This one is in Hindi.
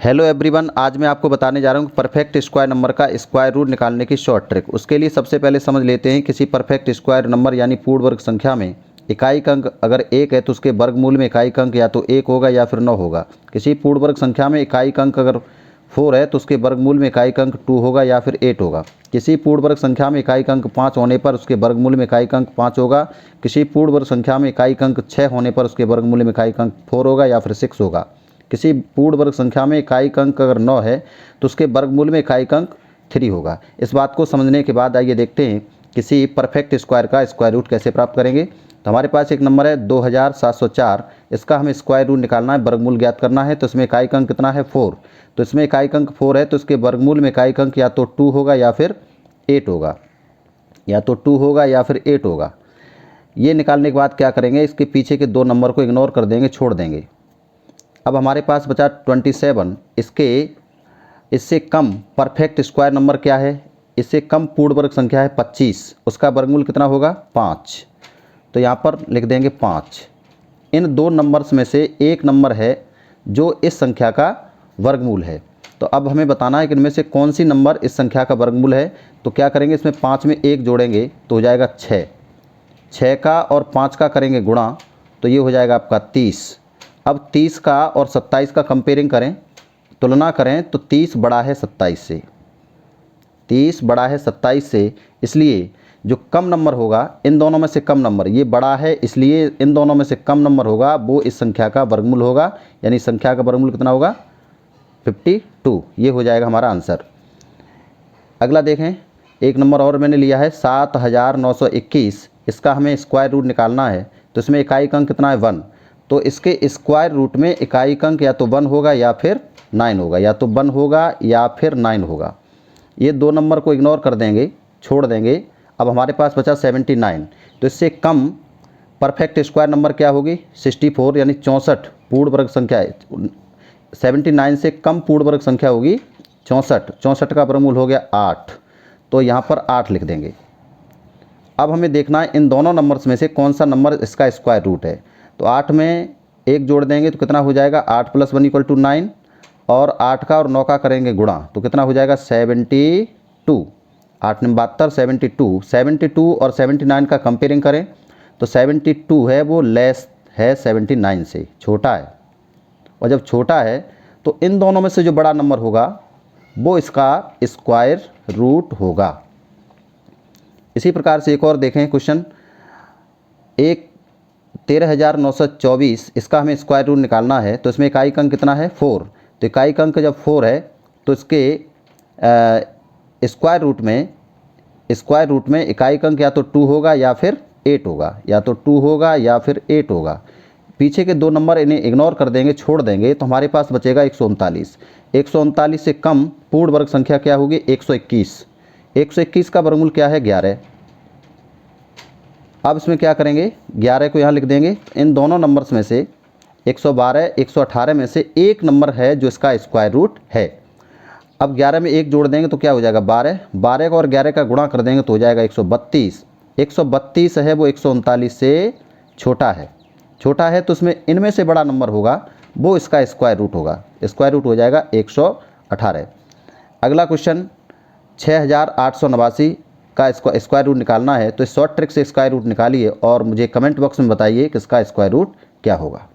हेलो एवरीवन, आज मैं आपको बताने जा रहा हूँ परफेक्ट स्क्वायर नंबर का स्क्वायर रूट निकालने की शॉर्ट ट्रिक। उसके लिए सबसे पहले समझ लेते हैं किसी परफेक्ट स्क्वायर नंबर यानी पूर्ण वर्ग संख्या में इकाई अंक अगर 1 है तो उसके वर्गमूल में इकाई अंक या तो 1 होगा या फिर 9 होगा। किसी पूर्ण वर्ग संख्या में इकाई अंक अगर 4 है तो उसके वर्गमूल में इकाई अंक 2 होगा या फिर 8 होगा। किसी पूर्ण वर्ग संख्या में इकाई अंक 5 होने पर उसके वर्गमूल में इकाई अंक 5 होगा। किसी पूर्ण वर्ग संख्या में इकाई अंक 6 होने पर उसके वर्गमूल में इकाई अंक 4 होगा या फिर 6 होगा। किसी पूर्ण वर्ग संख्या में इकाई अंक अगर 9 है तो उसके वर्गमूल में इकाई अंक 3 होगा। इस बात को समझने के बाद आइए देखते हैं किसी परफेक्ट स्क्वायर का स्क्वायर रूट कैसे प्राप्त करेंगे। तो हमारे पास एक नंबर है 2704, इसका हमें स्क्वायर रूट निकालना है, वर्गमूल ज्ञात करना है। तो इसमें इकाई अंक कितना है 4, तो इसमें इकाई अंक 4 है तो इसके वर्गमूल में इकाई अंक या तो 2 होगा या फिर 8 होगा, या तो 2 होगा या फिर 8 होगा। ये निकालने के बाद क्या करेंगे, इसके पीछे के 2 नंबर को इग्नोर कर देंगे, छोड़ देंगे। अब हमारे पास बचा 27। इससे कम परफेक्ट स्क्वायर नंबर क्या है, इससे कम पूर्ण वर्ग संख्या है 25, उसका वर्गमूल कितना होगा 5। तो यहाँ पर लिख देंगे 5। इन 2 नंबर्स में से एक नंबर है जो इस संख्या का वर्गमूल है। तो अब हमें बताना है कि इनमें से कौन सी नंबर इस संख्या का वर्गमूल है। तो क्या करेंगे, इसमें 5 में 1 जोड़ेंगे तो हो जाएगा 6, 6 का और 5 का करेंगे गुणा तो ये हो जाएगा आपका 30। अब 30 का और 27 का कंपेयरिंग करें, तुलना करें तो 30 बड़ा है 27 से, 30 बड़ा है 27 से। इसलिए जो कम नंबर होगा इन दोनों में से कम नंबर, ये बड़ा है इसलिए इन दोनों में से कम नंबर होगा वो इस संख्या का वर्गमूल होगा। यानी संख्या का वर्गमूल कितना होगा 52। ये हो जाएगा हमारा आंसर। अगला देखें, एक नंबर और मैंने लिया है 7921, इसका हमें स्क्वायर रूट निकालना है। तो इसमें इकाई अंक कितना है 1, तो इसके स्क्वायर रूट में इकाई अंक या तो 1 होगा या फिर 9 होगा, या तो 1 होगा या फिर 9 होगा। ये 2 नंबर को इग्नोर कर देंगे, छोड़ देंगे। अब हमारे पास बचा 79। तो इससे कम परफेक्ट स्क्वायर नंबर क्या होगी 64, यानी 64 पूर्ण वर्ग संख्या है। 79 से कम पूर्ण वर्ग संख्या होगी 64, 64 का वर्गमूल हो गया 8, तो यहाँ पर 8 लिख देंगे। अब हमें देखना है इन दोनों नंबर्स में से कौन सा नंबर इसका स्क्वायर रूट है। तो 8 में 1 जोड़ देंगे तो कितना हो जाएगा 8 + 1 = 9, और 8 का और 9 का करेंगे गुणा तो कितना हो जाएगा 72। 8 में 72, 72 और 79 का कंपेयरिंग करें तो 72 है वो लेस है 79 से, छोटा है। और जब छोटा है तो इन दोनों में से जो बड़ा नंबर होगा वो इसका स्क्वायर रूट होगा। इसी प्रकार से एक और देखें क्वेश्चन, एक 13924, इसका हमें स्क्वायर रूट निकालना है। तो इसमें इकाई अंक कितना है 4, तो इकाई अंक जब 4 है तो इसके स्क्वायर रूट में इकाई अंक या तो 2 होगा या फिर 8 होगा, या तो 2 होगा या फिर 8 होगा। पीछे के 2 नंबर इन्हें इग्नोर कर देंगे, छोड़ देंगे। तो हमारे पास बचेगा 139। 139 से कम पूर्ण वर्ग संख्या क्या होगी 121। 121 का वर्गमूल क्या है 11। अब इसमें क्या करेंगे, 11 को यहाँ लिख देंगे। इन दोनों नंबर्स में से 112, 118 में से एक नंबर है जो इसका स्क्वायर रूट है। अब 11 में 1 जोड़ देंगे तो क्या हो जाएगा 12, 12 का और 11 का गुणा कर देंगे तो हो जाएगा 132। 132 है वो 139 से छोटा है, छोटा है तो इसमें इनमें से बड़ा नंबर होगा वो इसका स्क्वायर रूट होगा। स्क्वायर रूट हो जाएगा 118। अगला क्वेश्चन 6889 का स्क्वायर रूट निकालना है। तो इस शॉर्ट ट्रिक से स्क्वायर रूट निकालिए और मुझे कमेंट बॉक्स में बताइए कि इसका स्क्वायर रूट क्या होगा।